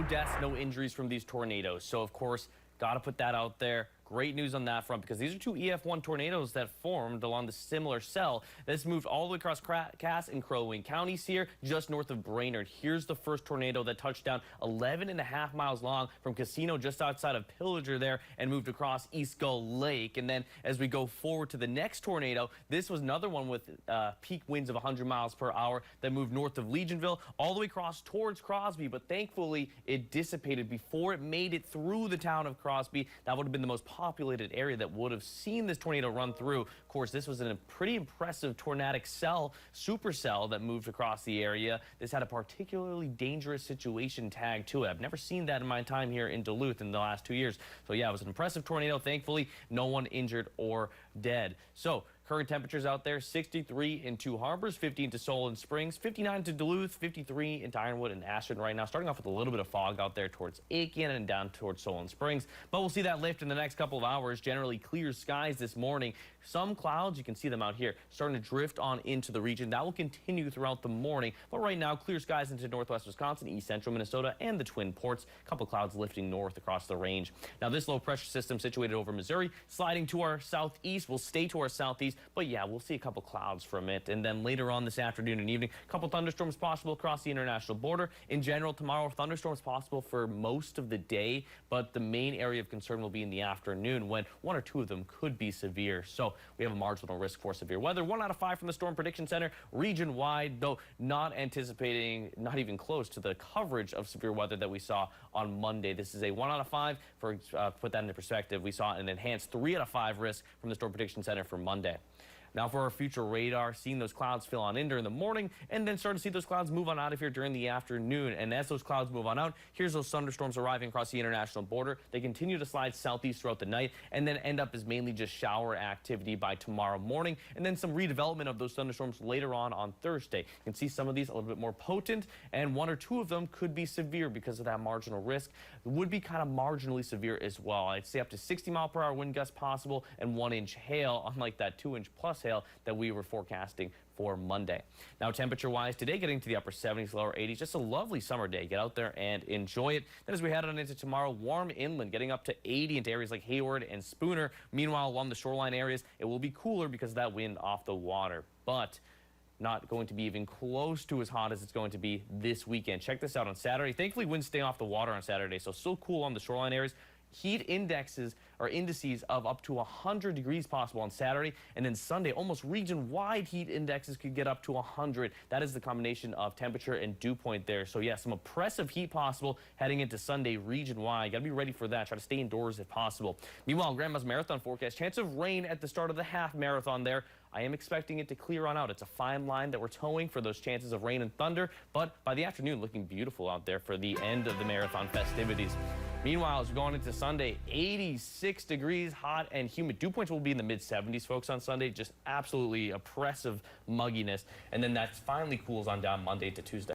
deaths, no injuries from these tornadoes. So, of course, got to put that out there. Great news on that front because these are two EF1 tornadoes that formed along the similar cell. This moved all the way across Cass and Crow Wing counties here, just north of Brainerd. Here's the first tornado that touched down 11.5 miles long from Casino just outside of Pillager there and moved across East Gull Lake. And then as we go forward to the next tornado, this was another one with peak winds of 100 miles per hour that moved north of Legionville all the way across towards Crosby. But thankfully, it dissipated before it made it through the town of Crosby. That would have been the most populated area that would have seen this tornado run through. Of course, this was a pretty impressive tornadic cell, supercell that moved across the area. This had a particularly dangerous situation tag to it. I've never seen that in my time here in Duluth in the last 2 years. So yeah, it was an impressive tornado. Thankfully, no one injured or dead. So current temperatures out there, 63 in Two Harbors, 50 into Solon Springs, 59 to Duluth, 53 into Ironwood and Ashton right now. Starting off with a little bit of fog out there towards Aiken and down towards Solon Springs. But we'll see that lift in the next couple of hours. Generally clear skies this morning. Some clouds, you can see them out here, starting to drift on into the region. That will continue throughout the morning. But right now, clear skies into northwest Wisconsin, east central Minnesota, and the Twin Ports. A couple clouds lifting north across the range. Now, this low pressure system situated over Missouri, sliding to our southeast, will stay to our southeast. But yeah, we'll see a couple clouds from it. And then later on this afternoon and evening, a couple thunderstorms possible across the international border. In general, tomorrow, thunderstorms possible for most of the day. But the main area of concern will be in the afternoon when one or two of them could be severe. So we have a marginal risk for severe weather. 1 out of 5 from the Storm Prediction Center, region wide, though not anticipating, not even close to the coverage of severe weather that we saw on Monday. This is a 1 out of 5. For put that into perspective, we saw an enhanced 3 out of 5 risk from the Storm Prediction Center for Monday. Now for our future radar, seeing those clouds fill on in during the morning and then start to see those clouds move on out of here during the afternoon. And as those clouds move on out, here's those thunderstorms arriving across the international border. They continue to slide southeast throughout the night and then end up as mainly just shower activity by tomorrow morning. And then some redevelopment of those thunderstorms later on Thursday. You can see some of these a little bit more potent and 1 or 2 of them could be severe because of that marginal risk. It would be kind of marginally severe as well. I'd say up to 60-mile-per-hour wind gusts possible and 1-inch hail, unlike that 2-inch plus hail that we were forecasting for Monday. Now, temperature-wise, today getting to the upper 70s, lower 80s. Just a lovely summer day. Get out there and enjoy it. Then as we head on into tomorrow, warm inland, getting up to 80 into areas like Hayward and Spooner. Meanwhile, along the shoreline areas, it will be cooler because of that wind off the water. But not going to be even close to as hot as it's going to be this weekend. Check this out on Saturday. Thankfully, winds stay off the water on Saturday, so still cool on the shoreline areas. Heat indexes or indices of up to 100 degrees possible on Saturday, and then Sunday almost region-wide heat indexes could get up to 100. That is the combination of temperature and dew point there. So yeah, some oppressive heat possible heading into Sunday region-wide. Got to be ready for that. Try to stay indoors if possible. Meanwhile, Grandma's Marathon forecast, chance of rain at the start of the half marathon there. I am expecting it to clear on out. It's a fine line that we're towing for those chances of rain and thunder, but by the afternoon, looking beautiful out there for the end of the marathon festivities. Meanwhile, as we're going into Sunday, 86 degrees, hot and humid. Dew points will be in the mid-70s, folks, on Sunday. Just absolutely oppressive mugginess. And then that finally cools on down Monday to Tuesday.